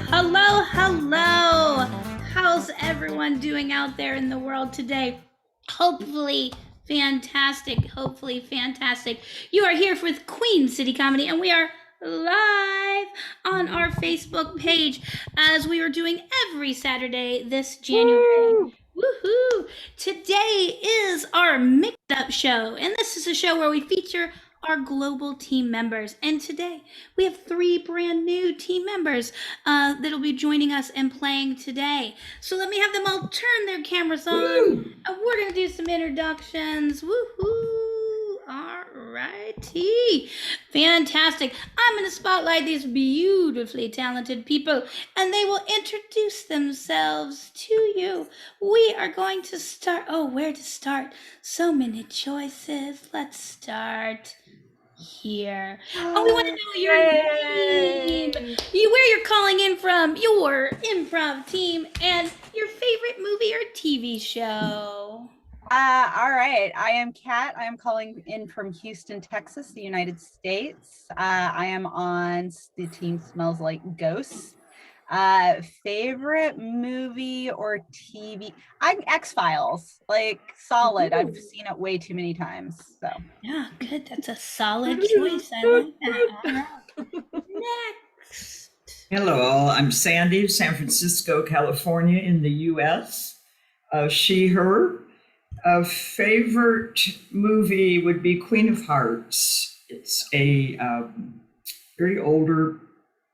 Hello, hello. How's everyone doing out there in the world today? Hopefully fantastic. Hopefully fantastic. You are here with Queen City Comedy, and we are live on our Facebook page as we are doing every Saturday this January. Woohoo! Today is our mixed up show, and this is a show where we feature our global team members. And today we have three brand new team members that'll be joining us and playing today. So let me have them all turn their cameras on, and we're gonna do some introductions. Woohoo! Alrighty, fantastic. I'm gonna spotlight these beautifully talented people, and they will introduce themselves to you. We are going to start. Oh, where to start? So many choices. Let's start here. Oh, we want to know your name, where you're calling in from, your improv team, and your favorite movie or TV show. All right. I am Kat. I am calling in from Houston, Texas, the United States. I am on the team Smells Like Ghosts. Favorite movie or TV? I'm X-Files, like solid. Ooh. I've seen it way too many times. So Yeah, good. That's a solid choice. I like that. All right. Next. Hello, all. I'm Sandy, San Francisco, California, in the U.S. She, her. A favorite movie would be Queen of Hearts. It's a very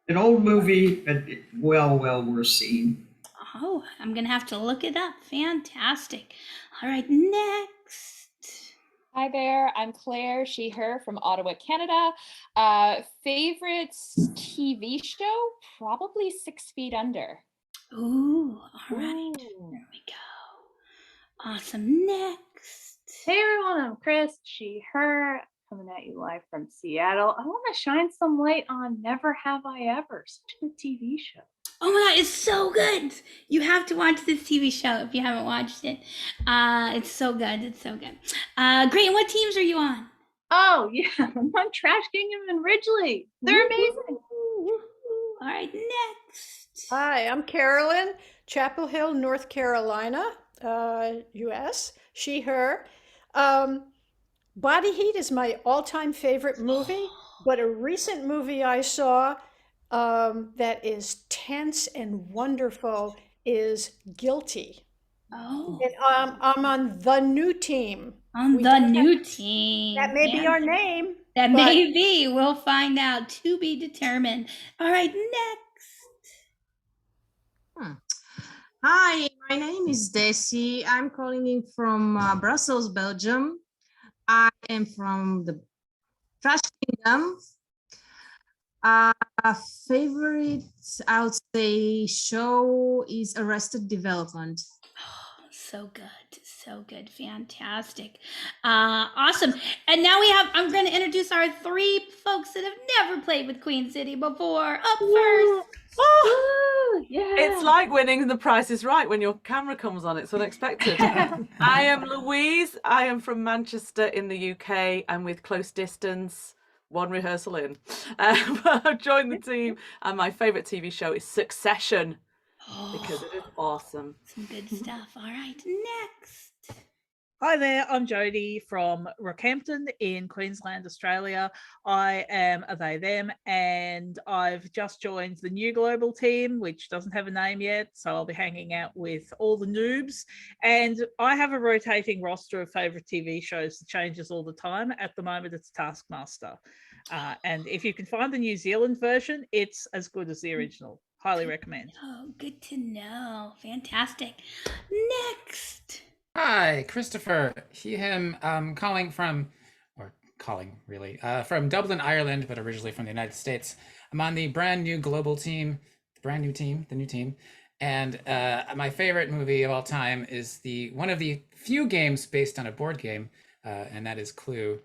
an old movie, but well worth seeing. Oh, I'm gonna have to look it up. Fantastic. All right, next. Hi there, I'm Claire, she, her from Ottawa, Canada. Favorite TV show? Probably 6 Feet Under. Ooh, all right. There we go. Awesome. Next. Hey everyone, I'm Chris, she, her, coming at you live from Seattle. I want to shine some light on Never Have I Ever, such a good TV show. Oh my god, it's so good. You have to watch this TV show if you haven't watched it. It's so good. It's so good. Great. And what teams are you on? Oh yeah, I'm on Trash Kingdom and Ridgely. They're amazing. All right, next. Hi, I'm Carolyn, Chapel Hill, North Carolina, U.S. She, her. Body Heat is my all-time favorite movie, but a recent movie I saw that is tense and wonderful is Guilty. Oh. And I'm on the new team. On the new team. That may be our name. That may be. We'll find out. To be determined. All right, next. Hi, my name is Desi. I'm calling in from Brussels, Belgium. I am from the Trash Kingdom. Favorite, I would say, show is Arrested Development. Oh, so good. So good. Fantastic. Awesome. And now I'm going to introduce our three folks that have never played with Queen City before. Up first. Oh, yeah. It's like winning The Price is Right when your camera comes on. It's unexpected. I am Louise. I am from Manchester in the UK. I'm with Close Distance. One rehearsal in. I've joined the team, and my favourite TV show is Succession because it is awesome. Some good stuff. All right, next. Hi there, I'm Jodie from Rockhampton in Queensland, Australia. I am a they, them, and I've just joined the new global team, which doesn't have a name yet, so I'll be hanging out with all the noobs. And I have a rotating roster of favourite TV shows that changes all the time. At the moment, it's Taskmaster. And if you can find the New Zealand version, it's as good as the original. Highly recommend. Oh, good to know. Fantastic. Next. Hi, Christopher, he, him, calling from Dublin, Ireland, but originally from the United States. I'm on the brand new global team, the new team. And my favorite movie of all time is one of the few games based on a board game, and that is Clue.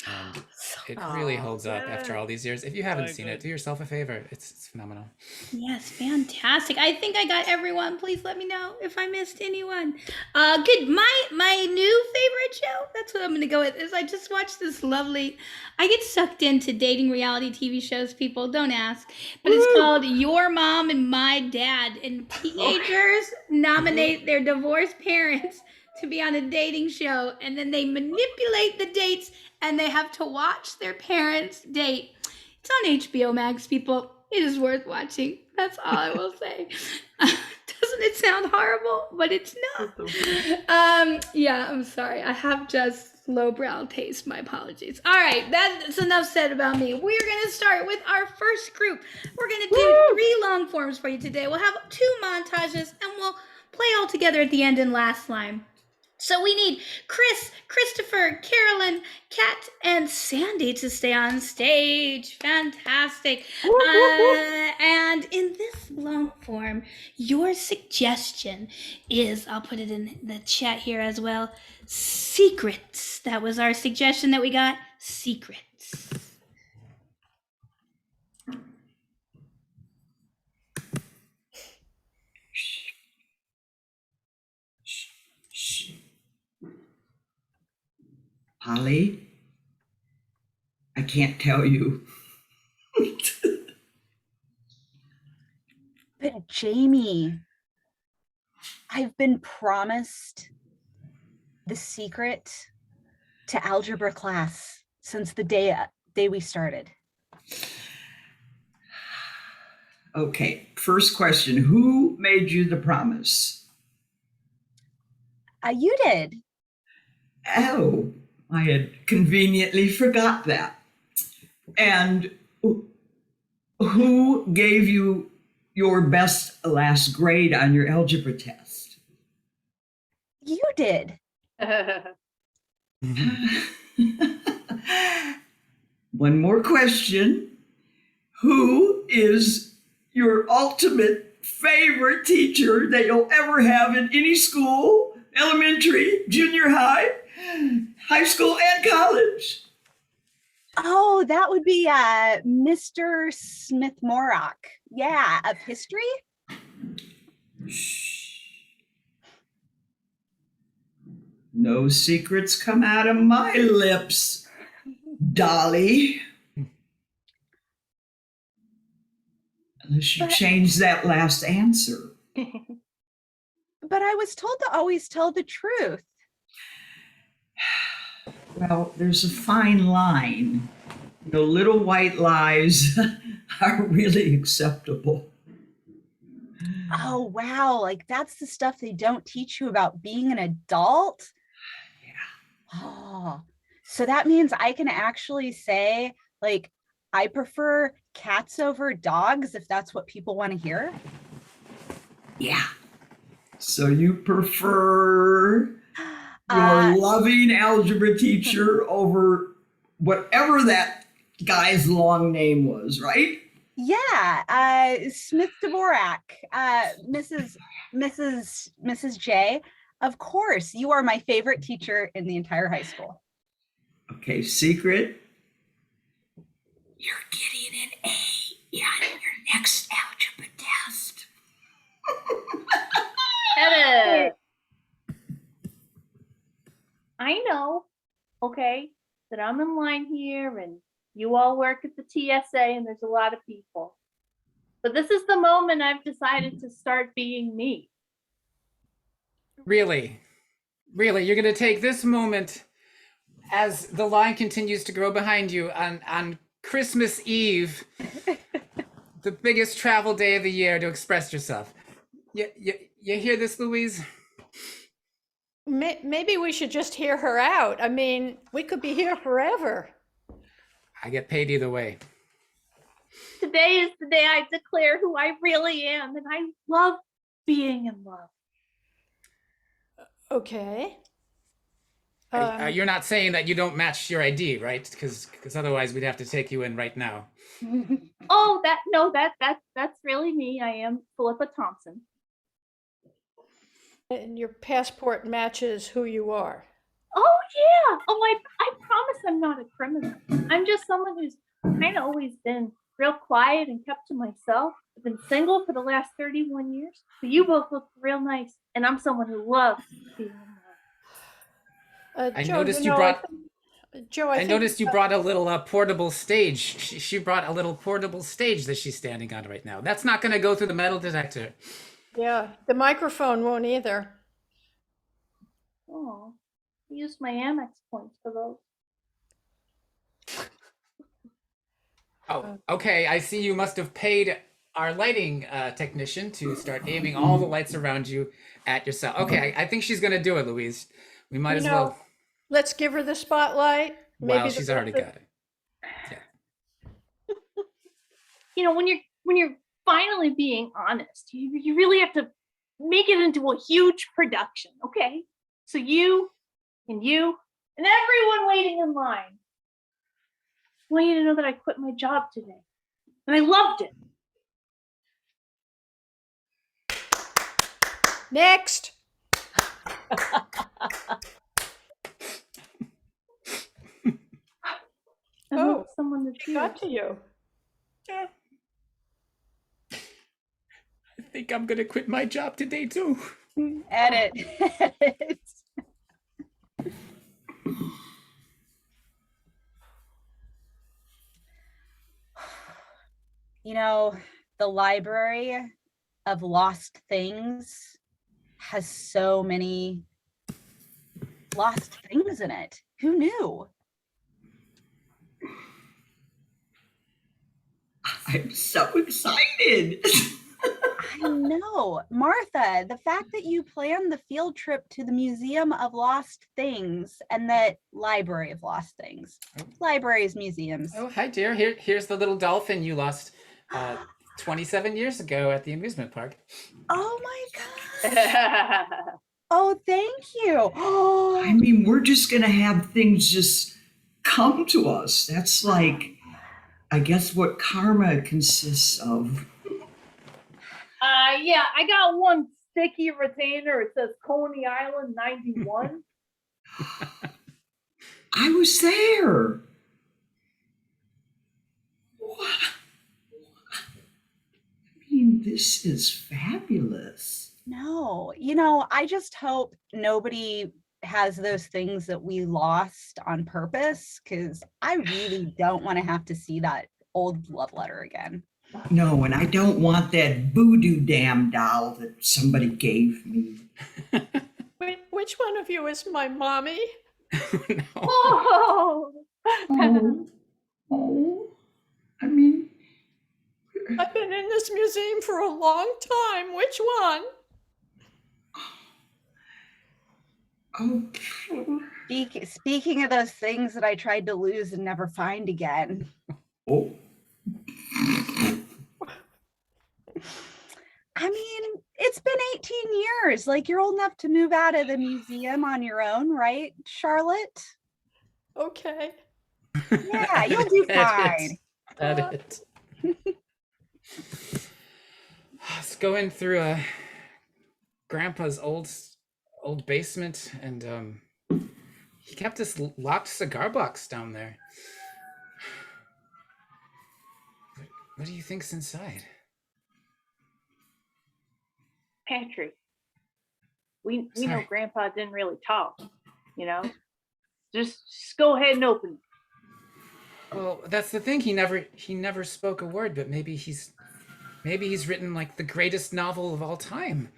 And it really holds up after all these years. If you haven't So seen it, good. do yourself a favor. It's phenomenal. Yes, fantastic. I think I got everyone. Please let me know if I missed anyone. Good. My new favorite show, that's what I'm gonna go with, is I just watched this lovely, I get sucked into dating reality TV shows, people, don't ask. But it's called Your Mom and My Dad. And teenagers nominate their divorced parents to be on a dating show, and then they manipulate the dates, and they have to watch their parents date. It's on HBO Max, people. It is worth watching. That's all I will say. Doesn't it sound horrible? But it's not. Yeah, I'm sorry. I have just lowbrow taste. My apologies. All right, that's enough said about me. We're gonna start with our first group. We're gonna do 3 long forms for you today. We'll have 2 montages, and we'll play all together at the end and last line. So we need Chris, Christopher, Carolyn, Kat, and Sandy to stay on stage. Fantastic. And in this long form, your suggestion is, I'll put it in the chat here as well, secrets. That was our suggestion that we got, secrets. Holly, I can't tell you. But Jamie, I've been promised the secret to algebra class since the day we started. Okay, first question. Who made you the promise? You did. Oh, I had conveniently forgot that. And who gave you your best last grade on your algebra test? You did. One more question. Who is your ultimate favorite teacher that you'll ever have in any school, elementary, junior high, high school, and college? Oh, that would be Mr. Smith-Morak. Yeah, of history. No secrets come out of my lips, Dolly. Unless you change that last answer. But I was told to always tell the truth. Well, there's a fine line. The little white lies are really acceptable. Oh, wow. Like that's the stuff they don't teach you about being an adult. Yeah. Oh, so that means I can actually say, like, I prefer cats over dogs if that's what people want to hear. Yeah. So you prefer your loving algebra teacher over whatever that guy's long name was, right? Yeah, Smith Dvorak, Mrs. J. Of course, you are my favorite teacher in the entire high school. Okay, secret. You're getting an A on your next algebra test. Edit. I know, okay, that I'm in line here and you all work at the TSA and there's a lot of people. But this is the moment I've decided to start being me. Really? Really? You're going to take this moment as the line continues to grow behind you on Christmas Eve, the biggest travel day of the year, to express yourself. You hear this, Louise? Maybe we should just hear her out. I mean, we could be here forever. I get paid either way. Today is the day I declare who I really am, and I love being in love. Okay. You're not saying that you don't match your ID, right? Because otherwise we'd have to take you in right now. Oh, that's really me. I am Philippa Thompson. And your passport matches who you are. Oh yeah. Oh, I promise I'm not a criminal. I'm just someone who's kind of always been real quiet and kept to myself. I've been single for the last 31 years. So you both look real nice, and I'm someone who loves being in love. I Joe, noticed you know, brought. Joe, I think noticed you brought a little portable stage. She brought a little portable stage that she's standing on right now. That's not going to go through the metal detector. yeah, the microphone won't either. Oh, I used my Amex points for those. Oh, okay. I see you must have paid our lighting technician to start aiming all the lights around you at yourself. Okay, I think she's going to do it, Louise. We might You as know, well. let's give her the spotlight. Well, Maybe she's already got it. You know, when you're finally being honest, you really have to make it into a huge production, okay? So you and everyone waiting in line, I want you to know that I quit my job today, and I loved it. Next. I Oh, want someone to cheer. got to you. I think I'm going to quit my job today, too. Edit. Edit. You know, the Library of Lost Things has so many lost things in it. Who knew? I'm so excited. I know. Martha, the fact that you planned the field trip to the Museum of Lost Things and that Library of Lost Things. Libraries, museums. Oh, hi, dear. Here's the little dolphin you lost 27 years ago at the amusement park. Oh my God. Oh, thank you. I mean, we're just going to have things just come to us. That's like, I guess, what karma consists of. Yeah, I got one sticky retainer. It says Coney Island 91. I was there. Wow. I mean, this is fabulous. No, you know, I just hope nobody has those things that we lost on purpose, because I really don't want to have to see that old love letter again. No, and I don't want that voodoo damn doll that somebody gave me. Which one of you is my mommy? No. Oh, Oh, I mean, I've been in this museum for a long time. Which one? oh, Speaking of those things that I tried to lose and never find again. oh. I mean, it's been 18 years. Like, you're old enough to move out of the museum on your own, right, Charlotte? Okay. Yeah, you'll do fine. Edit. I was going through Grandpa's old basement, and he kept this locked cigar box down there. What do you think's inside? Patrick, we know Sorry. Grandpa didn't really talk, you know? Just go ahead and open it. Well, that's the thing. He never spoke a word, but maybe he's written like the greatest novel of all time.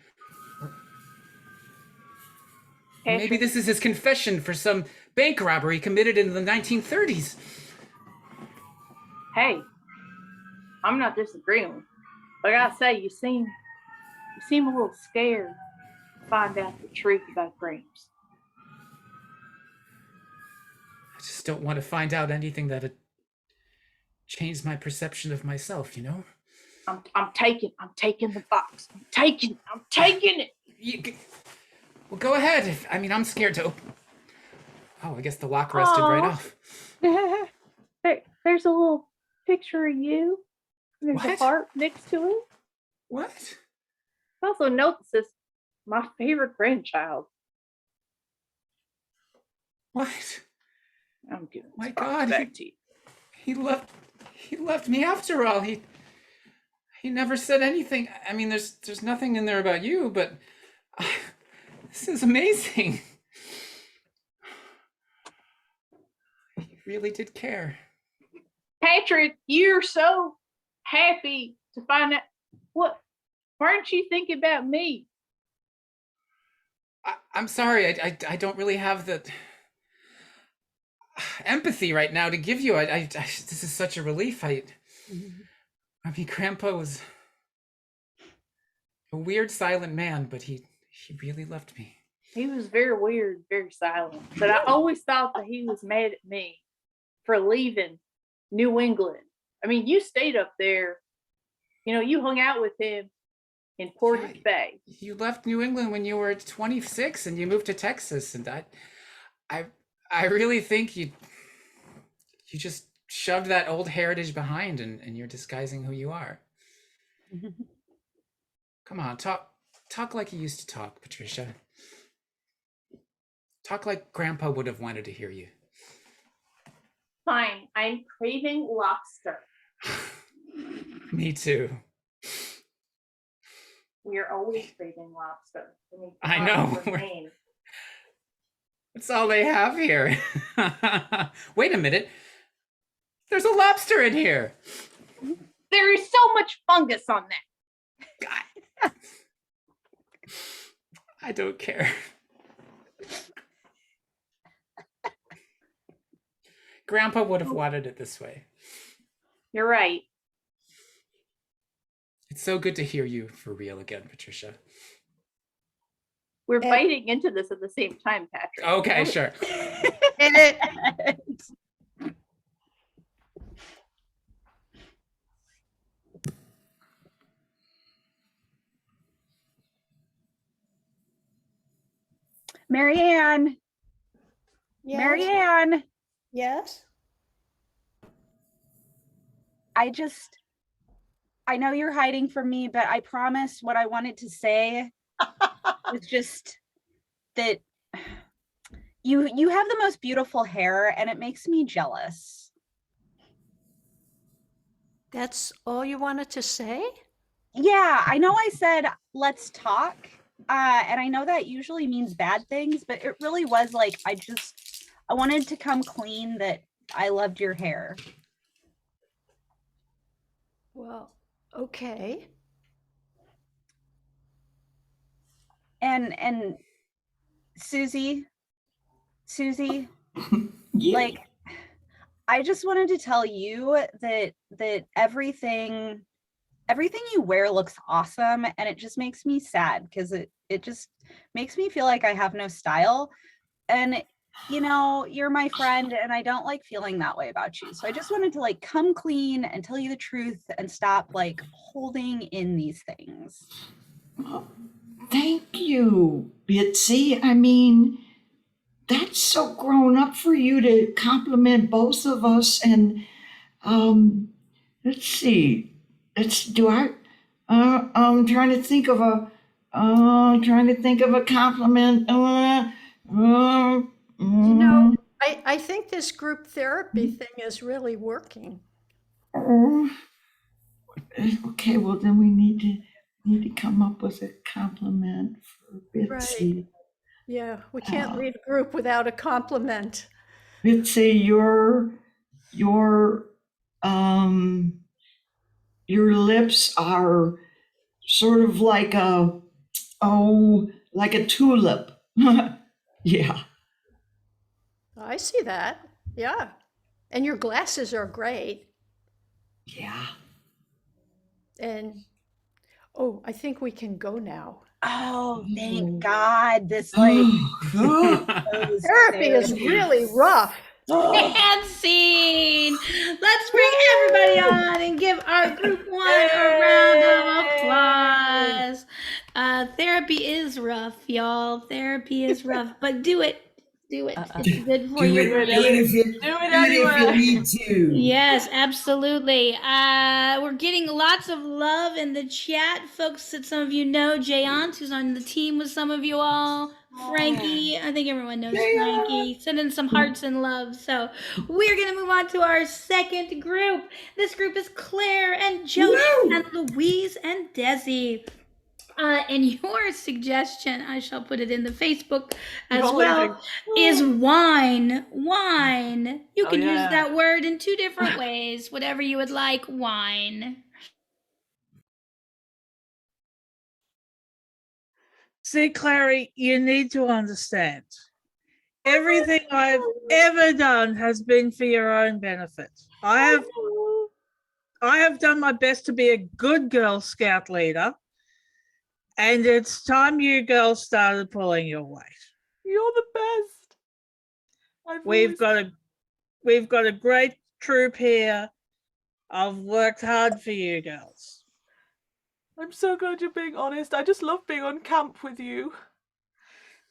Or maybe Patrick, this is his confession for some bank robbery committed in the 1930s. hey, I'm not disagreeing, but I gotta say, you seem a little scared to find out the truth about Gramps. I just don't want to find out anything that'd change my perception of myself, you know? I'm taking the box. I'm taking it. Well, go ahead. I'm scared to open. Oh, I guess the lock rusted right Aw. off. There's a little picture of you. There's a What? heart next to it. What? Also, note this says my favorite grandchild. What? I'm giving My this box God, back to you. he left me after all. He never said anything. I mean, there's nothing in there about you, but this is amazing. He really did care. Patrick, you're so happy to find out. What? Why aren't you thinking about me? I'm sorry. I don't really have the empathy right now to give you. This is such a relief. I mean, Grandpa was a weird, silent man, but he really loved me. He was very weird, very silent. But I always thought that he was mad at me for leaving New England. I mean, you stayed up there. You know, you hung out with him in Portage Bay. You left New England when you were 26 and you moved to Texas, and I really think you just shoved that old heritage behind and you're disguising who you are. Come on, talk like you used to talk, Patricia. Talk like Grandpa would have wanted to hear you. Fine, I'm craving lobster. Me too. We are always craving lobster. I know. That's all they have here. Wait a minute. There's a lobster in here. There is so much fungus on that. I don't care. Grandpa would have wanted it this way. You're right. It's so good to hear you for real again, Patricia. We're biting into this at the same time, Patrick. Okay, sure. Marianne. Yes? Marianne. Yes? I know you're hiding from me, but I promise what I wanted to say was just that you have the most beautiful hair and it makes me jealous. That's all you wanted to say? Yeah, I know I said let's talk. And I know that usually means bad things, but it really was like I wanted to come clean that I loved your hair. Well, okay. And Susie, Yeah. like I just wanted to tell you that everything you wear looks awesome, and it just makes me sad because it just makes me feel like I have no style. And you know, you're my friend and I don't like feeling that way about you. So I just wanted to like come clean and tell you the truth and stop like holding in these things. Thank you, Bitsy. I mean, that's so grown up for you to compliment both of us. And let's see. I'm trying to think of a compliment. You know, I think this group therapy thing is really working. Okay, well then we need to come up with a compliment for Bitsy. Right. Yeah, we can't lead a group without a compliment. Bitsy, your lips are sort of like a tulip. Yeah. I see that. Yeah. And your glasses are great. Yeah. And oh, I think we can go now. Oh, thank God. This like Therapy is really rough. And scene. Let's bring everybody on and give our group one a round of applause. Therapy is rough, y'all. Therapy is rough, but do it Do it. It's good for Do you. it if you, Do it if you anyway. need to. Yes, absolutely. We're getting lots of love in the chat, folks that some of you know. Jayant, who's on the team with some of you all. Frankie, I think everyone knows Frankie. Sending some hearts and love. So we're gonna move on to our second group. This group is Claire and Jody Woo! and Louise and Desi. And your suggestion, I shall put it in the Facebook as You're well, leaving. is wine. Wine. You Oh, can use yeah. that word in two different ways, whatever you would like. Wine. See, Clary, you need to understand. Everything I've ever done has been for your own benefit. I have done my best to be a good Girl Scout leader, and it's time you girls started pulling your weight. You're the best. We've got a great troop here. I've worked hard for you girls. I'm so glad you're being honest. I just love being on camp with you.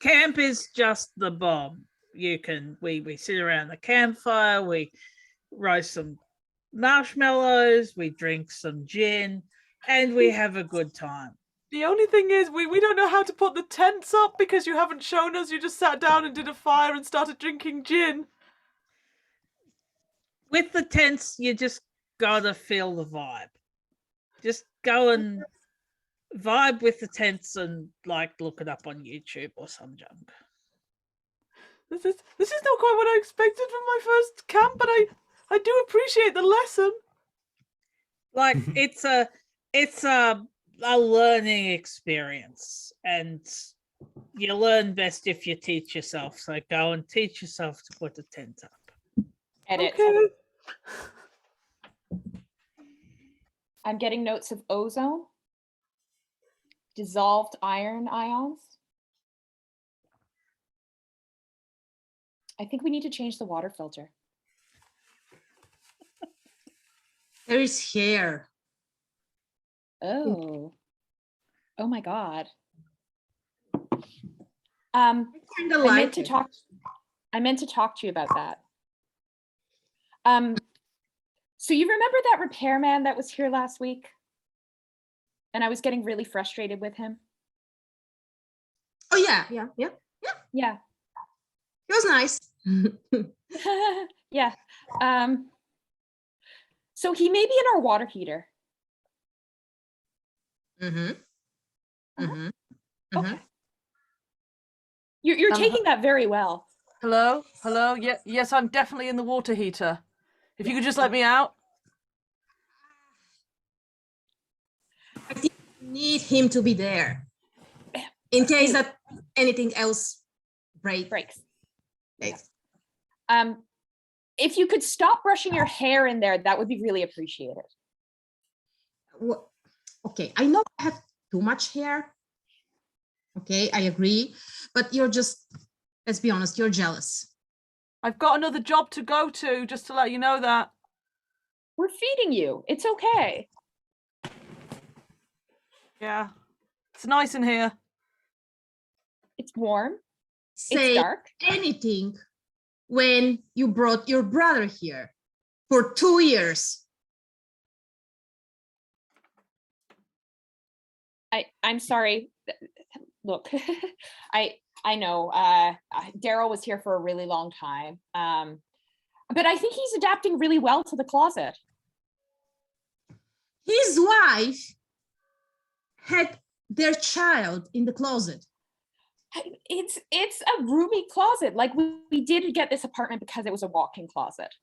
Camp is just the bomb. We sit around the campfire, we roast some marshmallows, we drink some gin, and we have a good time. The only thing is, we don't know how to put the tents up because you haven't shown us. You just sat down and did a fire and started drinking gin. With the tents, you just gotta feel the vibe. Just go and vibe with the tents and look it up on YouTube or some junk. This is not quite what I expected from my first camp, but I do appreciate the lesson. It's a learning experience, and you learn best if you teach yourself. So go and teach yourself to put a tent up. Edit. Okay. I'm getting notes of ozone, dissolved iron ions. I think we need to change the water filter. There is hair. Oh my God. Kinda I like meant to it. talk to you about that. So you remember that repairman that was here last week? And I was getting really frustrated with him. Oh yeah. Yeah. It was nice. Yeah. So he may be in our water heater. Mm-hmm. Mm-hmm. Okay. You're taking that very well. Hello? Hello? Yes, I'm definitely in the water heater. If you could just let me out. I think we need him to be there in case that anything else breaks. Yes. If you could stop brushing your hair in there, that would be really appreciated. Well, okay, I know I have too much hair. Okay, I agree, but you're just, let's be honest, you're jealous. I've got another job to go to, just to let you know that. We're feeding you. It's okay. Yeah. It's nice in here. It's warm. Say It's dark. anything when you brought your brother here for 2 years. I'm sorry. Look, I know Daryl was here for a really long time, but I think he's adapting really well to the closet. His wife had their child in the closet. It's a roomy closet. Like we did get this apartment because it was a walk-in closet.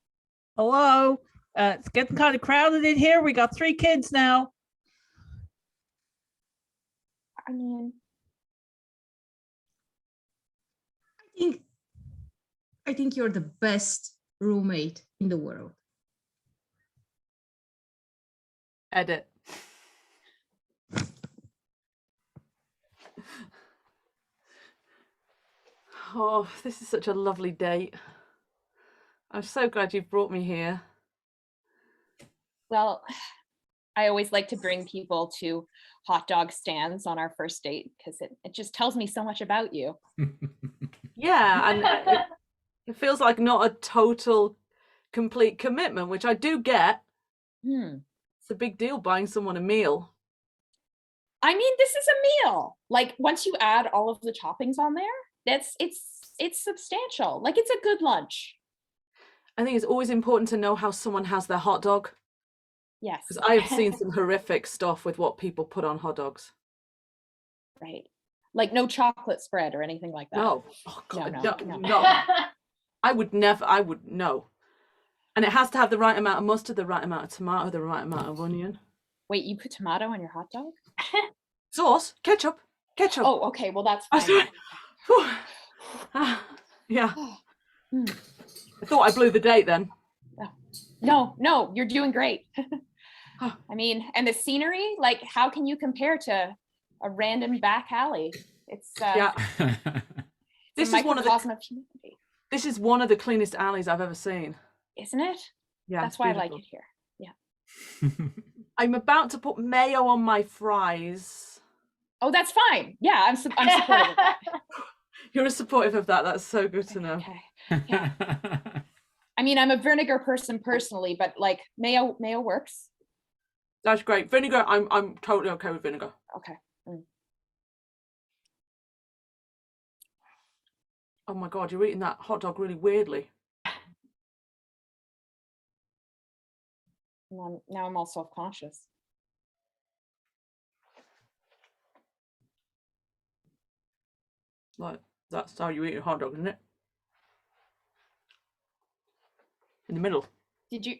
Hello, it's getting kind of crowded in here. We got 3 kids now. I mean, I think you're the best roommate in the world. Edit. Oh, this is such a lovely date. I'm so glad you've brought me here. well, I always like to bring people to hot dog stands on our first date because it just tells me so much about you. Yeah, and it feels like not a total, complete commitment, which I do get. Hmm. It's a big deal buying someone a meal. I mean, this is a meal. Like once you add all of the toppings on there, it's substantial. Like it's a good lunch. I think it's always important to know how someone has their hot dog, Yes. because I have seen some horrific stuff with what people put on hot dogs. Right. Like no chocolate spread or anything like that. No. Oh God, no. no. I would no. And it has to have the right amount of mustard, the right amount of tomato, the right amount of onion. Wait, you put tomato on your hot dog? Sauce, ketchup. Oh, okay. Well, that's I fine. thought- yeah. Hmm. I thought I blew the date then. No, you're doing great. I mean, and the scenery, like how can you compare to a random back alley? It's Yeah. it's This a is one of microcosm of humanity, This is one of the cleanest alleys I've ever seen. isn't it? Yeah. That's it's why I like beautiful. it here. Yeah. I'm about to put mayo on my fries. Oh, that's fine. Yeah, I'm supportive of that. You're supportive of that. That's so good to know. Okay. Yeah. I mean, I'm a vinegar person personally, but like mayo works. That's great. Vinegar, I'm totally okay with vinegar. Okay. Mm. Oh my God, you're eating that hot dog really weirdly. Now I'm all self-conscious. Like, that's how you eat a hot dog, isn't it? In the middle. Did you?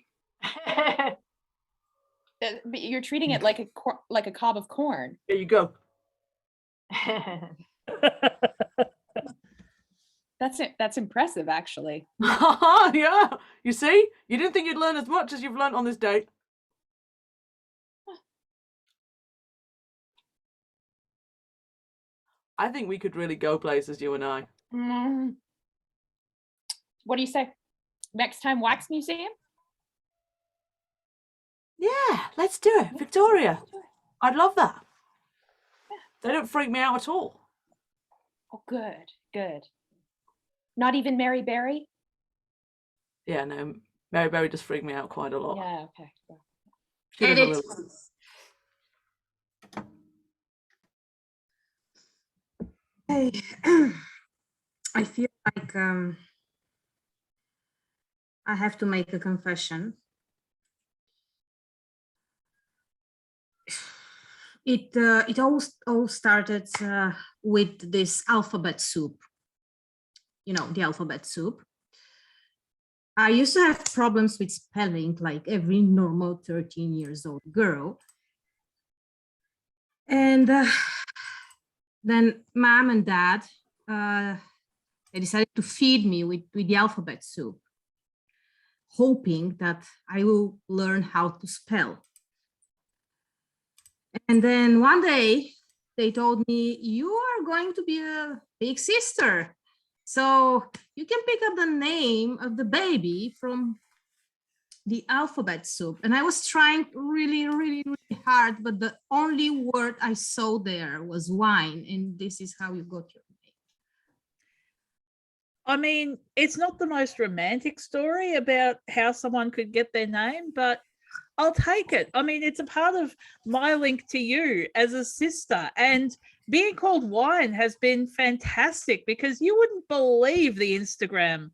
But you're treating it like a cob of corn. There you go. That's impressive, actually. Yeah. You see? You didn't think you'd learn as much as you've learned on this date. I think we could really go places, you and I. Mm. What do you say? Next time, wax museum? Yeah, let's do it. Victoria. I'd love that. They don't freak me out at all. Oh, good. Not even Mary Berry? Yeah, no, Mary Berry does freak me out quite a lot. Yeah, okay. She does a Edit. little- Hey, I feel like I have to make a confession. It all started with this alphabet soup. You know, the alphabet soup. I used to have problems with spelling like every normal 13 years old girl. And then mom and dad, they decided to feed me with the alphabet soup, hoping that I will learn how to spell. And then one day they told me, you are going to be a big sister. So you can pick up the name of the baby from the alphabet soup. And I was trying really, really, really hard, but the only word I saw there was wine. And this is how you got your name. I mean, it's not the most romantic story about how someone could get their name, but I'll take it. I mean, it's a part of my link to you as a sister. And being called Wine has been fantastic because you wouldn't believe the Instagram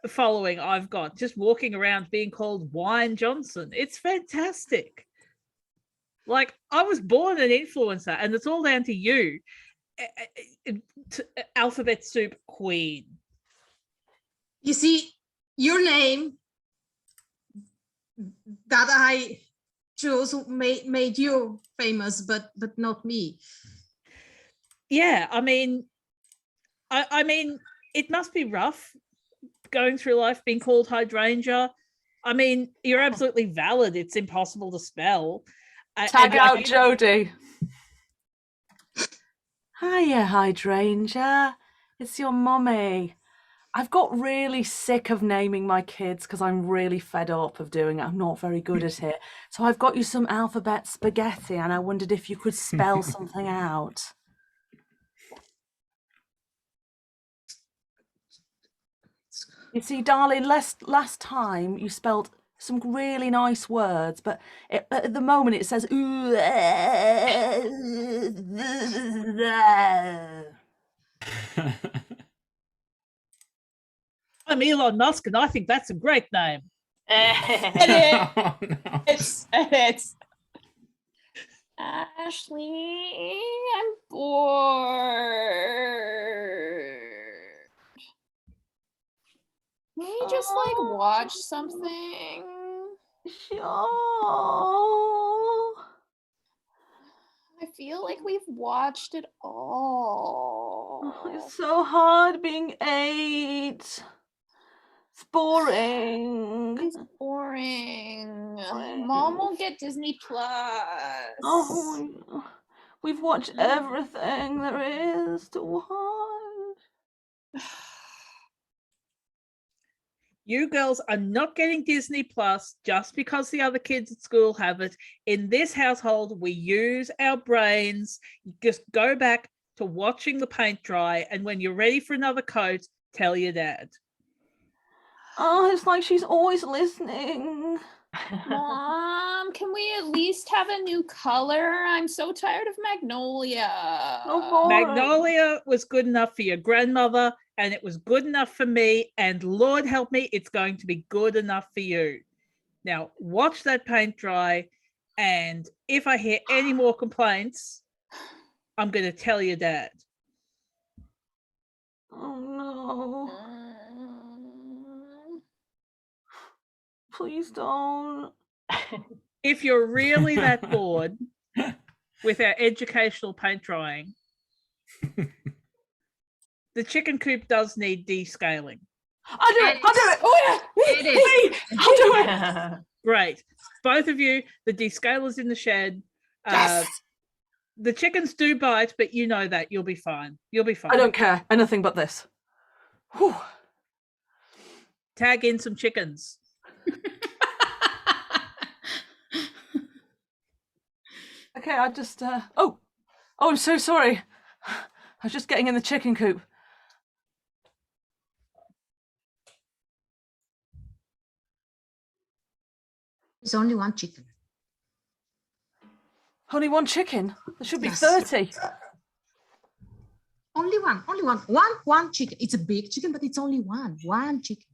following I've got just walking around being called Wine Johnson. It's fantastic. Like, I was born an influencer, and it's all down to you. Alphabet Soup Queen. You see, your name that I chose made you famous, but not me. Yeah, I mean, it must be rough going through life being called Hydrangea. I mean, you're absolutely valid. It's impossible to spell. Tag out Jodie. Hiya, Hydrangea. It's your mummy. I've got really sick of naming my kids because I'm really fed up of doing it. I'm not very good at it. So I've got you some alphabet spaghetti, and I wondered if you could spell something out. You see, darling, last time you spelled some really nice words, but at the moment it says ooh. I'm Elon Musk, and I think that's a great name. Oh, no. It's Ashley, I'm bored. Can we just like watch something? Sure. I feel like we've watched it all. It's so hard being 8. It's boring. It's boring. Mom will get Disney Plus. Oh, we've watched everything there is to watch. You girls are not getting Disney Plus just because the other kids at school have it. In this household, we use our brains. You just go back to watching the paint dry, and when you're ready for another coat, tell your dad. Oh, it's like she's always listening. Mom, can we at least have a new color? I'm so tired of Magnolia. Oh, boy. Magnolia was good enough for your grandmother, and it was good enough for me, and Lord help me, it's going to be good enough for you. Now, watch that paint dry, and if I hear any more complaints, I'm going to tell your dad. Oh, no. Please don't. If you're really that bored with our educational paint drying, the chicken coop does need descaling. I'll do it. Oh yeah, Please, I'll do it. Great. Both of you, the descaler's in the shed. Yes. The chickens do bite, but you know that. You'll be fine. You'll be fine. I don't care. Anything but this. Whew. Tag in some chickens. Okay, I just oh, I'm so sorry. I was just getting in the chicken coop. There's only one chicken. Only one chicken? There should be Yes. 30. Only one. One chicken. It's a big chicken, but it's only one chicken.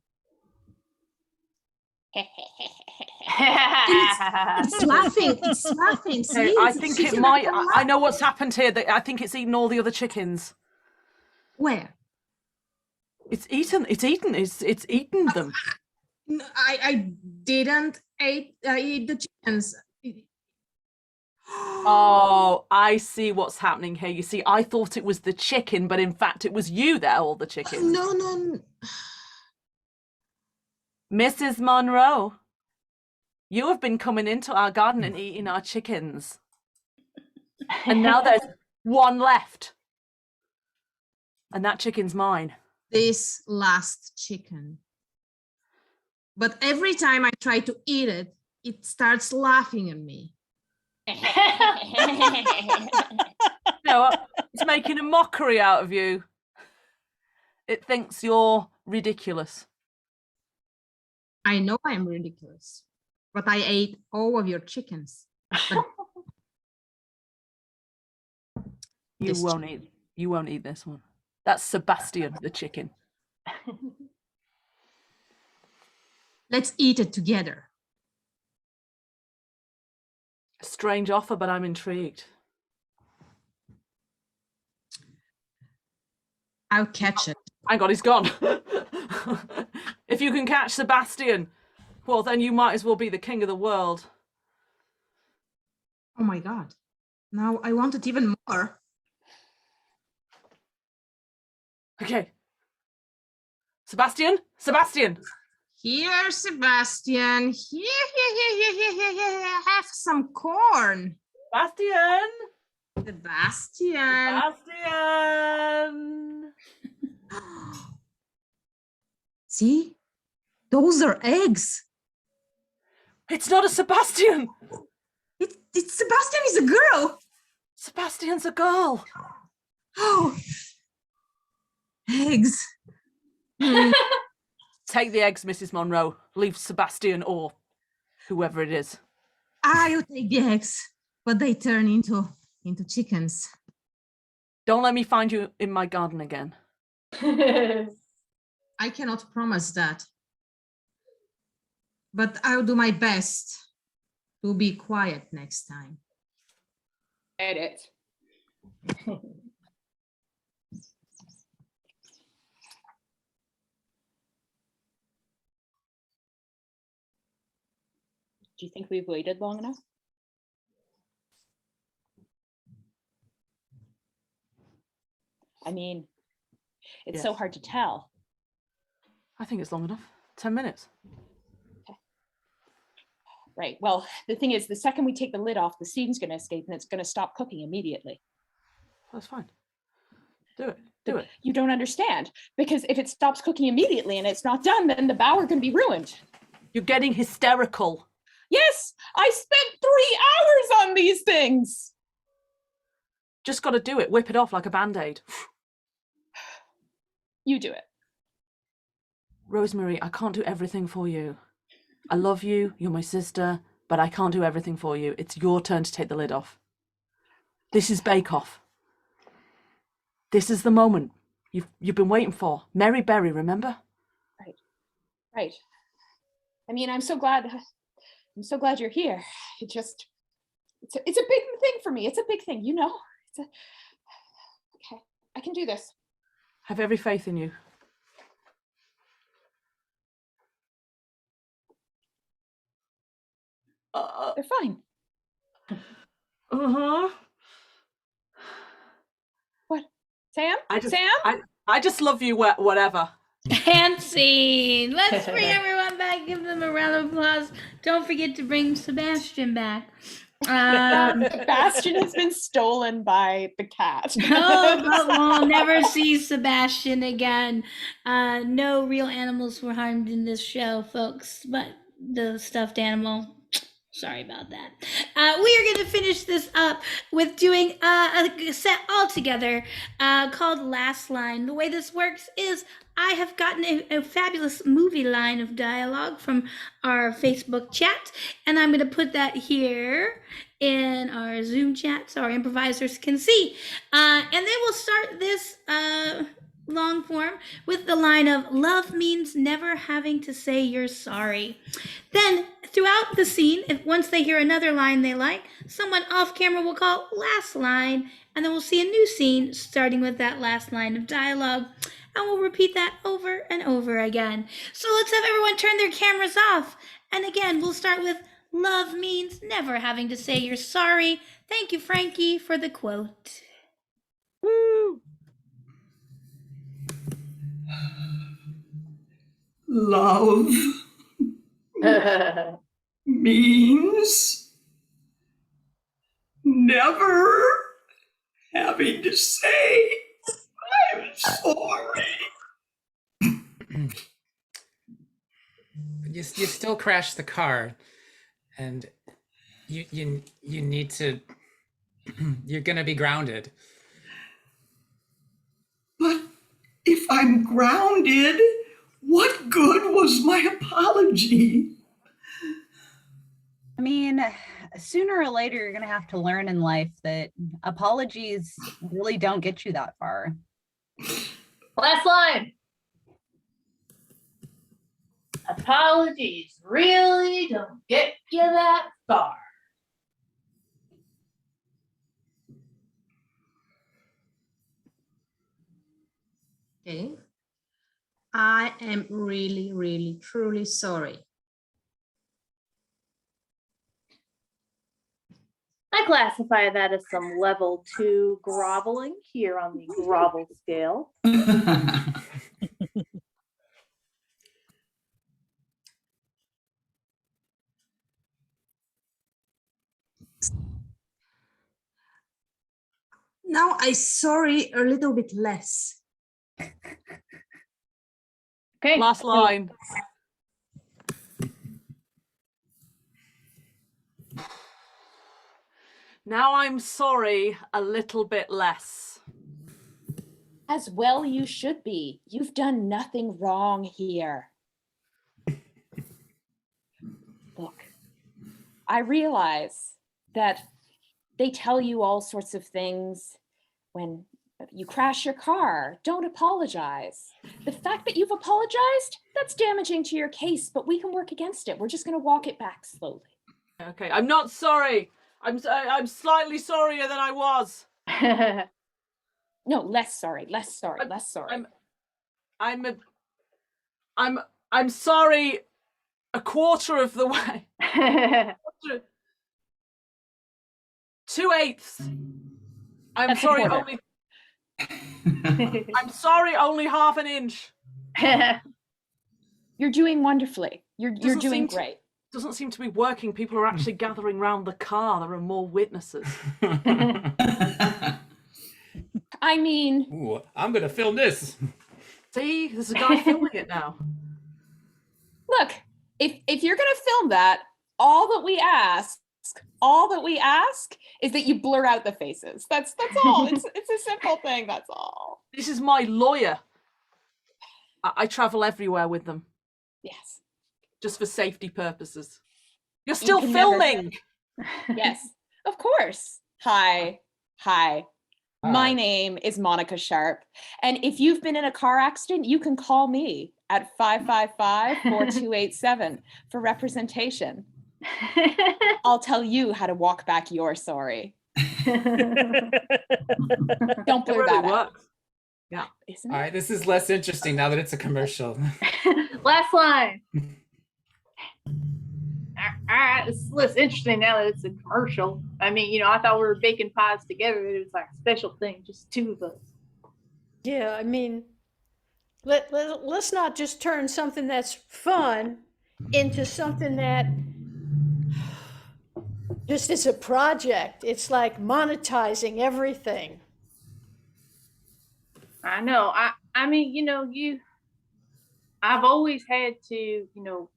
It's laughing. It's laughing. See, Okay, I it's think sitting it might. there I know what's happened here. I think it's eaten all the other chickens. Where? It's eaten. It's eaten. It's eaten them. No, I didn't eat the chickens. Oh, I see what's happening here. You see, I thought it was the chicken, but in fact, it was you that ate all the chickens. No. Mrs. Monroe, you have been coming into our garden and eating our chickens. And now there's one left. And that chicken's mine. This last chicken. But every time I try to eat it, it starts laughing at me. You know what? It's making a mockery out of you. It thinks you're ridiculous. I know I'm ridiculous, but I ate all of your chickens. But You This won't eat this one. That's Sebastian, the chicken. let's eat it together. A strange offer, but I'm intrigued. I'll catch it. Hang on, he's gone. If you can catch Sebastian, well, then you might as well be the king of the world. Oh my God. Now I want it even more. Okay. Sebastian? Here, Sebastian. Here. Have some corn. Sebastian! Sebastian. See? Those are eggs. It's not a Sebastian! It's Sebastian is a girl. Sebastian's a girl. Oh, eggs. Hmm. Take the eggs, Mrs. Monroe. Leave Sebastian or whoever it is. I'll take the eggs, but they turn into chickens. Don't let me find you in my garden again. I cannot promise that. But I'll do my best to be quiet next time. Edit. Do you think we've waited long enough? I mean, it's so Yes. hard to tell. I think it's long enough. 10 minutes. Right. Well, the thing is, the second we take the lid off, the steam's going to escape and it's going to stop cooking immediately. That's fine. Do it. Do it. You don't understand, because if it stops cooking immediately and it's not done, then the bow are going to be ruined. You're getting hysterical. Yes, I spent 3 hours on these things. Just got to do it. Whip it off like a Band-Aid. You do it. Rosemary, I can't do everything for you. I love you. You're my sister, but I can't do everything for you. It's your turn to take the lid off. This is Bake Off. This is the moment you've been waiting for. Mary Berry, remember? Right. I mean, I'm so glad you're here. It's a big thing for me. It's a big thing, you know. Okay, I can do this. Have every faith in you. They're fine. Uh-huh. What? Sam? I just love you, whatever. And scene. Let's bring everyone back. Give them a round of applause. Don't forget to bring Sebastian back. Sebastian has been stolen by the cat. Oh, but we'll never see Sebastian again. No real animals were harmed in this show, folks, but the stuffed animal. Sorry about that. We are going to finish this up with doing a set all together called Last Line. The way this works is I have gotten a fabulous movie line of dialogue from our Facebook chat, and I'm going to put that here in our Zoom chat so our improvisers can see. And then we'll start this long form with the line of love means never having to say you're sorry. Then throughout the scene, if once they hear another line they like, someone off camera will call last line, and then we'll see a new scene starting with that last line of dialogue, and we'll repeat that over and over again. So let's have everyone turn their cameras off. And again, we'll start with love means never having to say you're sorry. Thank you, Frankie, for the quote. Woo! Love means never having to say I'm sorry. You still crashed the car, and you need to. You're gonna be grounded. But if I'm grounded, what good was my apology? I mean, sooner or later, you're going to have to learn in life that apologies really don't get you that far. Last line. Apologies really don't get you that far. Okay. I am really, really, truly sorry. I classify that as some level 2 groveling here on the grovel scale. Now I sorry a little bit less. Okay. Last line. Now I'm sorry a little bit less. As well you should be. You've done nothing wrong here. Look, I realize that they tell you all sorts of things when you crash your car. Don't apologize. The fact that you've apologized, that's damaging to your case, but we can work against it. We're just going to walk it back slowly. Okay, I'm not sorry. I'm slightly sorrier than I was. No, less sorry. I'm sorry a quarter of the way. 2/8. I'm That's a sorry, quarter. I'm sorry, only half an inch. You're doing wonderfully. You're Doesn't doing seem to- great. Doesn't seem to be working. People are actually gathering round the car. There are more witnesses. I mean, Ooh, I'm gonna film this. See, there's a guy filming it now. look, if you're going to film that, all that we ask is that you blur out the faces. That's all. It's a simple thing. That's all. This is my lawyer. I travel everywhere with them, Yes. just for safety purposes. You're still can never- filming. Yes. Of course. Hi. Hi. My name is Monica Sharp. And if you've been in a car accident, you can call me at 555-4287 for representation. I'll tell you how to walk back your sorry. Don't It blur really that out. works. Yeah. Isn't All it? right, this is less interesting now that it's a commercial. Last line. All right, it's less interesting now that it's a commercial. I mean, you know, I thought we were baking pies together. It was like a special thing, just two of us. Yeah, I mean, let's not just turn something that's fun into something that just is a project. It's like monetizing everything. I know. I mean, you know, I've always had to, you know,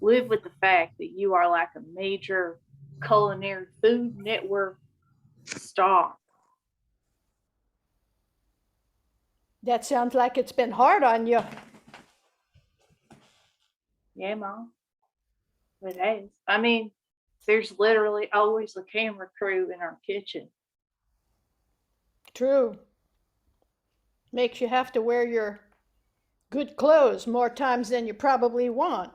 live with the fact that you are like a major culinary Food Network star. That sounds like it's been hard on you. Yeah, Mom. It has. I mean, there's literally always a camera crew in our kitchen. True. Makes you have to wear your good clothes more times than you probably want.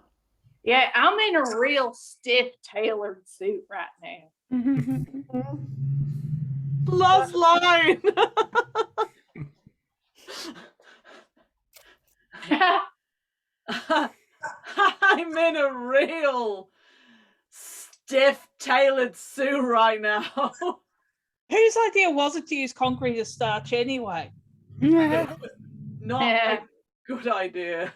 Yeah, I'm in a real stiff tailored suit right now. Last line. I'm in a real stiff tailored suit right now. Whose idea was it to use concrete as starch anyway? Not Yeah. a good idea.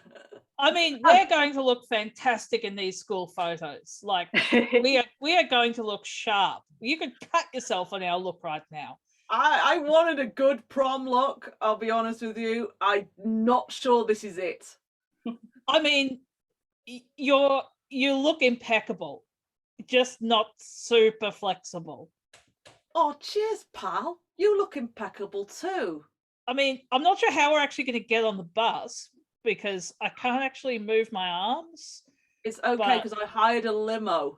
I mean, we're going to look fantastic in these school photos. Like we are going to look sharp. You could cut yourself on our look right now. I wanted a good prom look, I'll be honest with you. I'm not sure this is it. I mean, you look impeccable, just not super flexible. Oh, cheers, pal. You look impeccable too. I mean, I'm not sure how we're actually going to get on the bus because I can't actually move my arms. It's okay But- because I hired a limo.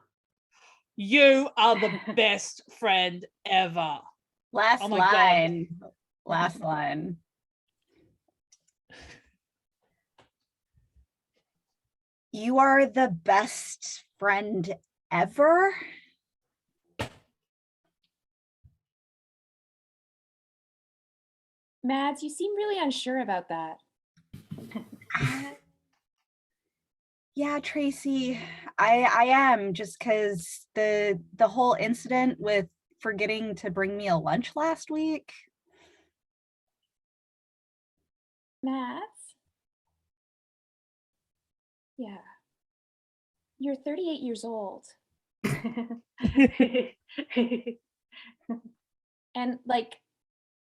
You are the best friend ever. Last Oh my God. line. Last line. You are the best friend ever. Mads, you seem really unsure about that. Yeah, Tracy, I am, just because the whole incident with forgetting to bring me a lunch last week. Mads? Yeah. You're 38 years old. And like,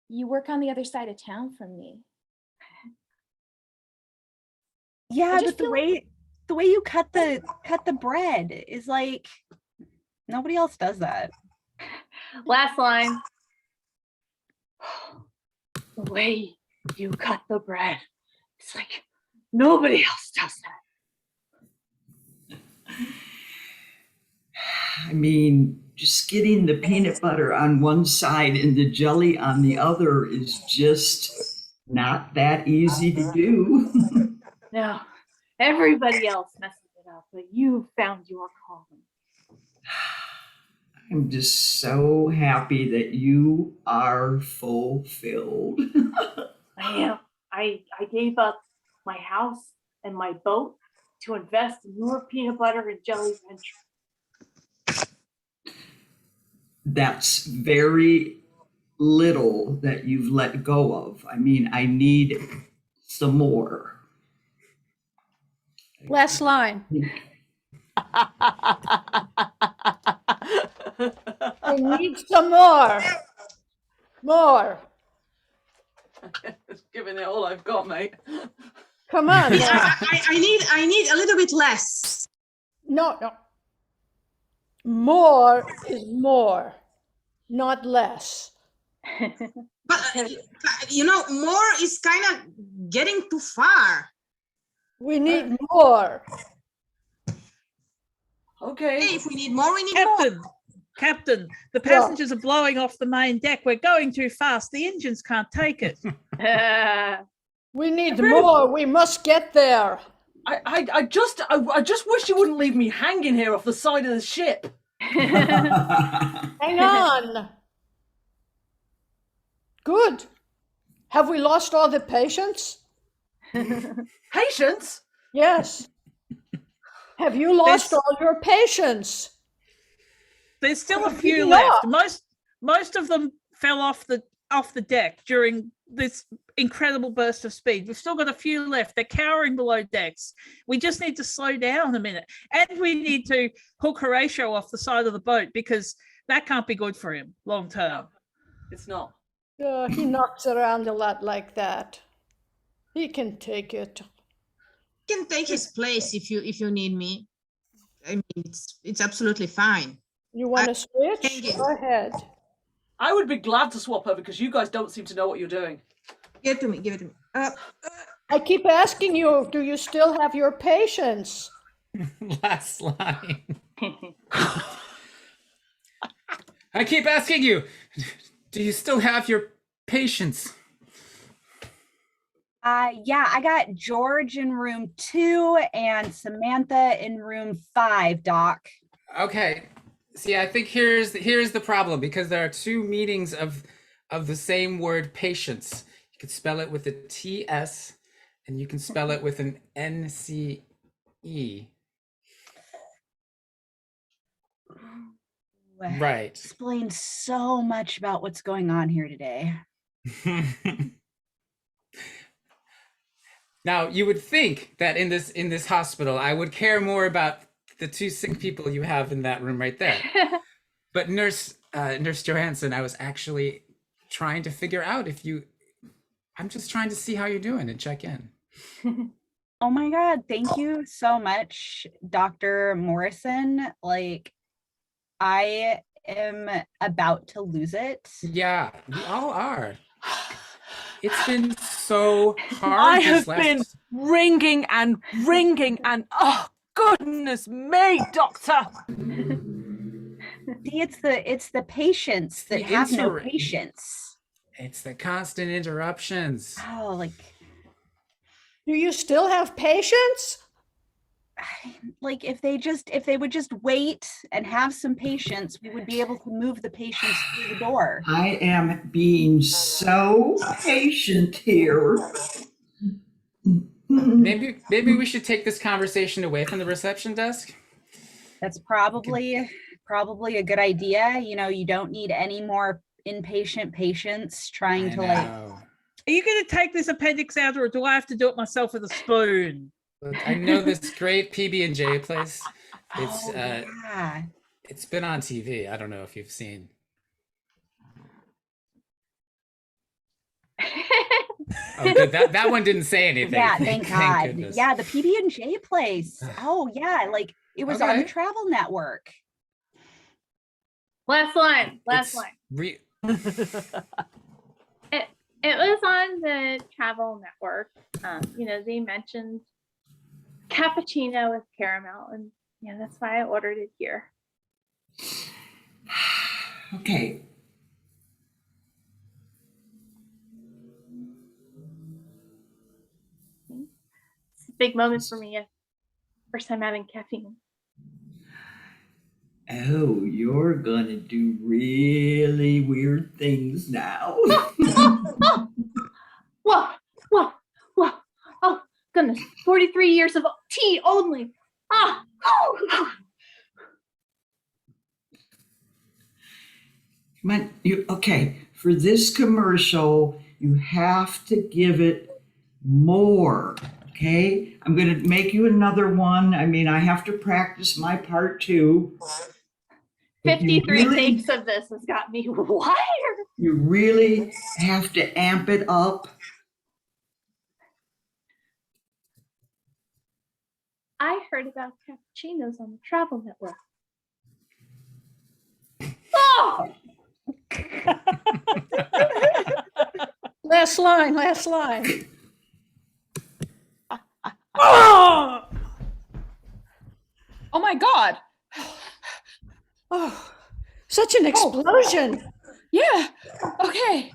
you work on the other side of town from me. Yeah, just but the way you cut the bread is like nobody else does that. Last line. The way you cut the bread. It's like nobody else does that. I mean, just getting the peanut butter on one side and the jelly on the other is just not that easy to do. No, everybody else messes it up, but you found your calling. I'm just so happy that you are fulfilled. I am. I gave up my house and my boat to invest in your peanut butter and jelly venture. That's very little that you've let go of. I mean, I need some more. Last line. I need some more. More. Just giving it all I've got, mate. Come on. Yeah, now. I need a little bit less. No, no. More is more, not less. But more is kind of getting too far. We need more. Okay. Hey, if we need more, we need more. Captain, the Yeah. passengers are blowing off the main deck. We're going too fast. The engines can't take it. We need more. We must get there. I just wish you wouldn't leave me hanging here off the side of the ship. Hang on. Good. Have we lost all the patients? Patience? Yes. Have you lost There's- all your patients? There's still a Maybe few not. left. Most of them fell off the deck during this incredible burst of speed. We've still got a few left. They're cowering below decks. We just need to slow down a minute, and we need to hook Horatio off the side of the boat because that can't be good for him long term. It's not. He knocks around a lot like that. He can take it. He can take his place if you need me. I mean, it's absolutely fine. You want to Thank switch? you. Go ahead. I would be glad to swap over because you guys don't seem to know what you're doing. Give it to me. Give it to me. I keep asking you, do you still have your patience? Last line. I keep asking you, do you still have your patience? Yeah, I got George in room 2 and Samantha in room 5, Doc. Okay. See, I think here's the problem because there are two meanings of the same word patience. You could spell it with a TS and you can spell it with an NCE. Right. Explains so much about what's going on here today. Now, you would think that in this hospital, I would care more about the two sick people you have in that room right there. But Nurse Johansson, I was actually trying to figure out I'm just trying to see how you're doing and check in. Oh my God, thank you so much, Dr. Morrison. Like, I am about to lose it. Yeah, we all are. It's been so hard. I have been ringing and oh goodness me, doctor. See, it's the patients that have no patience. It's the constant interruptions. Oh, like, Do you still have patience? like if they would just wait and have some patience, we would be able to move the patients through the door. I am being so patient here. Maybe we should take this conversation away from the reception desk. That's probably a good idea. You know, you don't need any more inpatient patients trying to like. know. Are you going to take this appendix out, or do I have to do it myself with a spoon? Look, I know this great PB&J place. It's Oh, yeah. it's been on TV. I don't know if you've seen. Oh, good. That one didn't say anything. Yeah, thank God. goodness. Yeah, the PB&J place. Oh yeah, like it was on the Okay. Travel Network. Last line. It's It was on the Travel Network. They mentioned cappuccino with caramel, and that's why I ordered it here. Okay. It's a big moment for me. First time having caffeine. Oh, you're gonna do really weird things now. Whoa, whoa, whoa. Oh, goodness. 43 years of tea only. Ah, oh. Come on, okay, for this commercial, you have to give it more. Okay, I'm gonna make you another one. I mean, I have to practice my part too. But you 53 really- takes of this has got me wired. You really have to amp it up. I heard about cappuccinos on the Travel Network. Oh! Last line, last line. Oh! Oh my God. Oh, such an explosion. Yeah. Okay.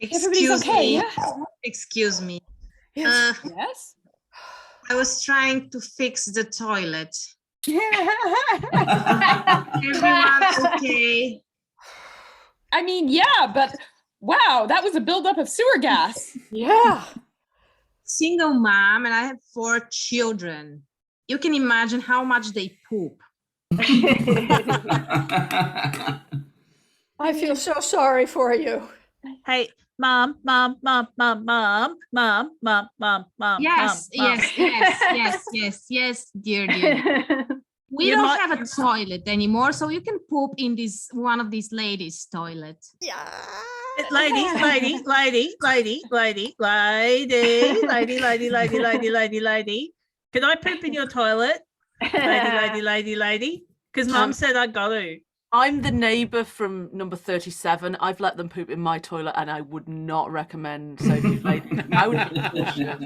Everybody's Excuse okay, me. yeah? Excuse me. Yes. Yes. I was trying to fix the toilet. Everyone's okay. I mean, yeah, but wow, that was a buildup of sewer gas. Yeah. Single mom, and I have 4 children. You can imagine how much they poop. I feel so sorry for you. Hey, mom, Yes, dear. We You don't might- have a toilet anymore, so you can poop in this one of these ladies' toilet. Yeah. lady. Can I poop in your toilet? Lady. Because mom said I got to. I'm the neighbour from number 37. I've let them poop in my toilet, and I would not recommend. So if you ladies, I would be cautious.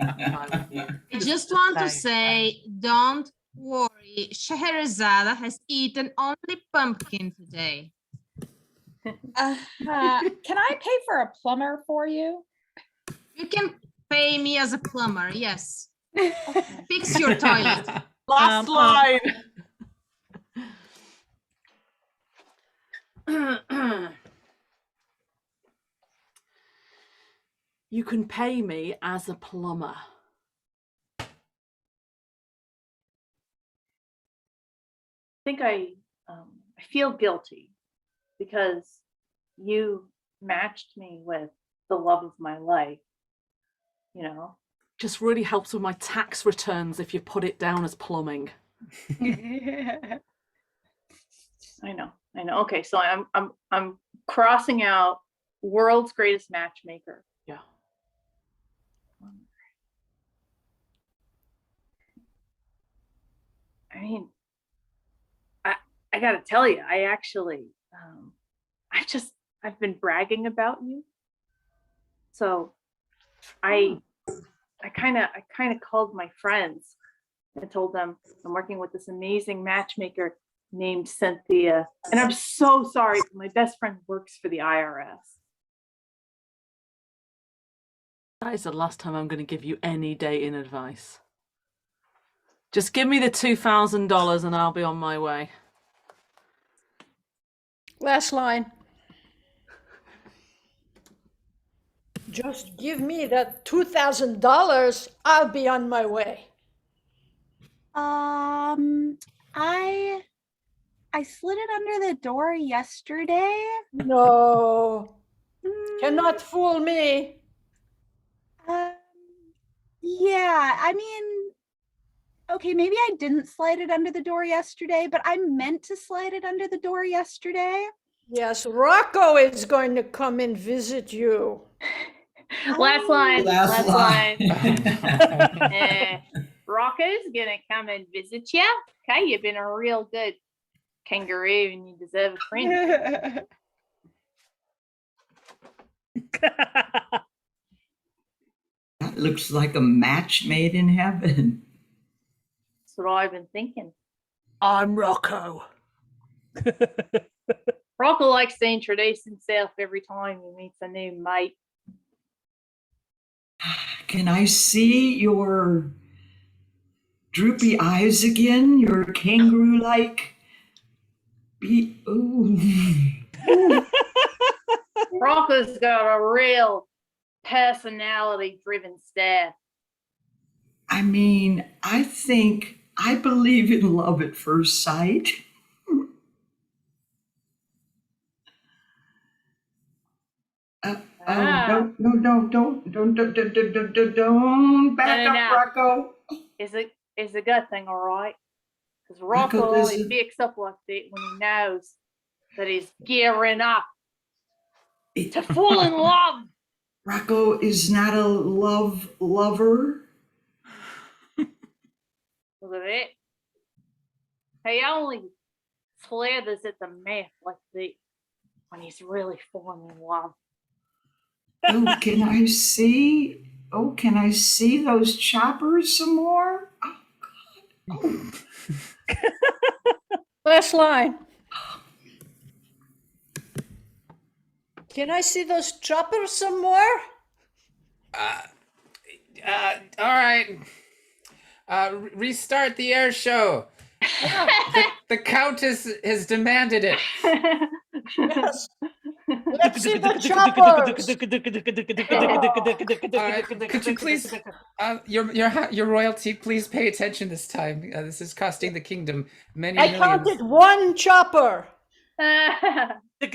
I just want to Say. say, don't worry. Scheherazade has eaten only pumpkin today. Can I pay for a plumber for you? You can pay me as a plumber, yes. Fix your toilet. Last line. You can pay me as a plumber. think I feel guilty because you matched me with the love of my life, you know. Just really helps with my tax returns if you put it down as plumbing. I know. Okay, so I'm crossing out world's greatest matchmaker. Yeah. I mean, I gotta tell you, I actually, I've been bragging about you. So I kind of called my friends and told them I'm working with this amazing matchmaker named Cynthia, and I'm so sorry, but my best friend works for the IRS. That is the last time I'm going to give you any dating advice. Just give me the $2,000 and I'll be on my way. Last line. Just give me that $2,000. I'll be on my way. I slid it under the door yesterday. No, cannot fool me. Yeah, I mean, okay, maybe I didn't slide it under the door yesterday, but I meant to slide it under the door yesterday. Yes, Rocco is going to come and visit you. Last line. Last line. Rocco's gonna come and visit you. Okay, you've been a real good kangaroo and you deserve a friend. That looks like a match made in heaven. That's what I've been thinking. I'm Rocco. Rocco likes to introduce himself every time he meets a new mate. Can I see your droopy eyes again? Your kangaroo-like ooh. Rocco's got a real personality-driven stare. I mean, I believe in love at first sight. Ah. Don't back No, up, no. Rocco. It's a good thing, all right? Because Rocco Rocco only doesn't- picks up like that when he knows that he's gearing up to fall in love. Rocco is not a lover. Look at it. He only slithers at the mouth like that when he's really falling in love. Oh, can I see? Oh, can I see those choppers some more? Oh, Last line. Can I see those choppers some more? All right. Restart the air show. The Countess has demanded it. Yes. Let's see the choppers. Could you please, your royalty, please pay attention this time. This is costing the kingdom many I millions. counted one chopper. More Two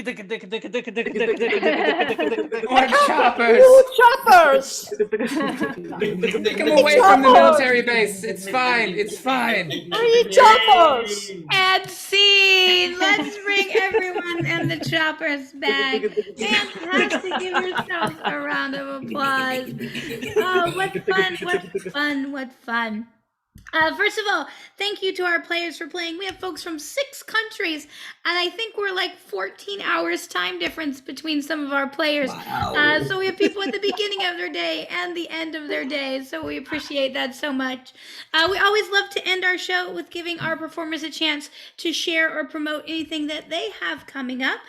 choppers. choppers. Take them away from the military base. It's fine. It's fine. Three choppers. And scene. Let's bring everyone and the choppers back. Fantastic. Give yourself a round of applause. Oh, what fun. What fun. What fun. First of all, thank you to our players for playing. We have folks from 6 countries, and I think we're like 14 hours time difference between some of our players. Wow. So we have people at the beginning of their day and the end of their day, so we appreciate that so much. We always love to end our show with giving our performers a chance to share or promote anything that they have coming up.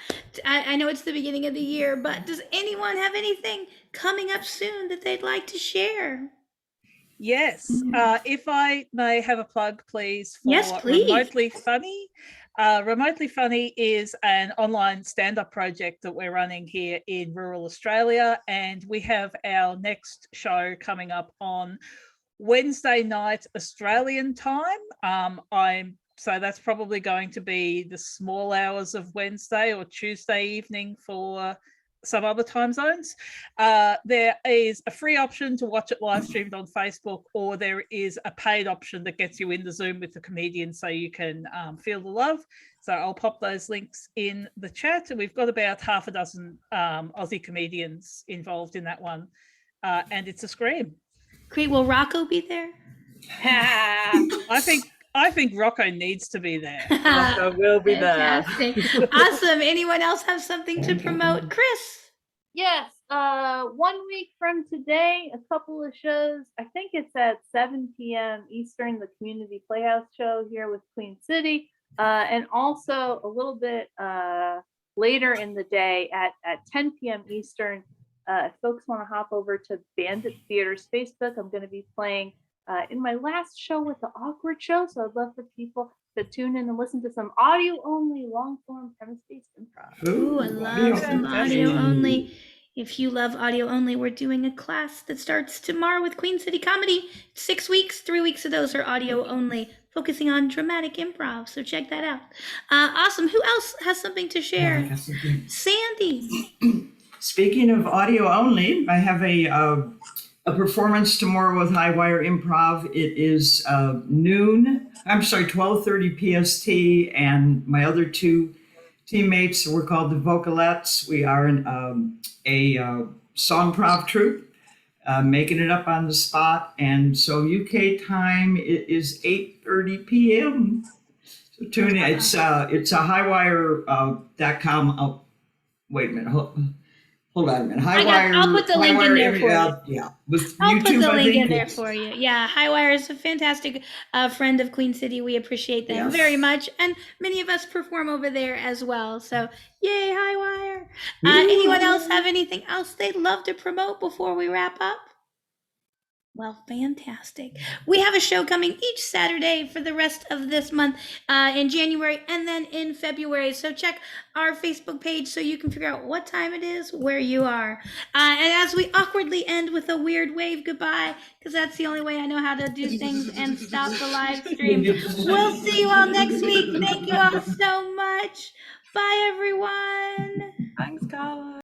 I know it's the beginning of the year, but does anyone have anything coming up soon that they'd like to share? Yes. If I may have a plug, please, for Yes, please. Remotely Funny. Remotely Funny is an online stand-up project that we're running here in rural Australia, and we have our next show coming up on Wednesday night Australian time. So that's probably going to be the small hours of Wednesday or Tuesday evening for some other time zones. There is a free option to watch it live streamed on Facebook, or there is a paid option that gets you in the Zoom with the comedian so you can feel the love. So I'll pop those links in the chat, and we've got about half a dozen Aussie comedians involved in that one, and it's a scream. Great. Will Rocco be there? I think Rocco needs to be there. Rocco will be there. Fantastic. Awesome. Anyone else have something to promote? Chris? Yes, 1 week from today, a couple of shows. I think it's at 7 p.m. Eastern, the Community Playhouse show here with Queen City. And also a little bit later in the day at 10 p.m. Eastern, if folks want to hop over to Bandit Theater's Facebook, I'm going to be playing in my last show with the Awkward Show. So I'd love for people to tune in and listen to some audio-only, long-form, premise-based improv. Ooh, I love some audio only. If you love audio only, we're doing a class that starts tomorrow with Queen City Comedy. 6 weeks, 3 weeks of those are audio only, focusing on dramatic improv. So check that out. Awesome. Who else has something to share? Sandy. Speaking of audio only, I have a performance tomorrow with Highwire Improv. It is noon. I'm sorry, 12:30 PST, and my other 2 teammates, we're called the Vocalettes. We are a song-prov troupe, making it up on the spot. And so UK time, it is 8:30 p.m. So tune in. It's a highwire.com. Oh, wait a minute. Hold on a minute. I'll put the link in there for you. Yeah, with I'll put YouTube, the I link in think there it's- for you. Yeah, Highwire is a fantastic friend of Queen City. We appreciate them Yes. very much, and many of us perform over there as well. So, yay, Highwire! Anyone else have anything else they'd love to promote before we wrap up? Well, fantastic. We have a show coming each Saturday for the rest of this month in January and then in February. So check our Facebook page so you can figure out what time it is where you are. And as we awkwardly end with a weird wave goodbye, because that's the only way I know how to do things and stop the live stream. We'll see you all next week. Thank you all so much. Bye, everyone. Thanks, Carla.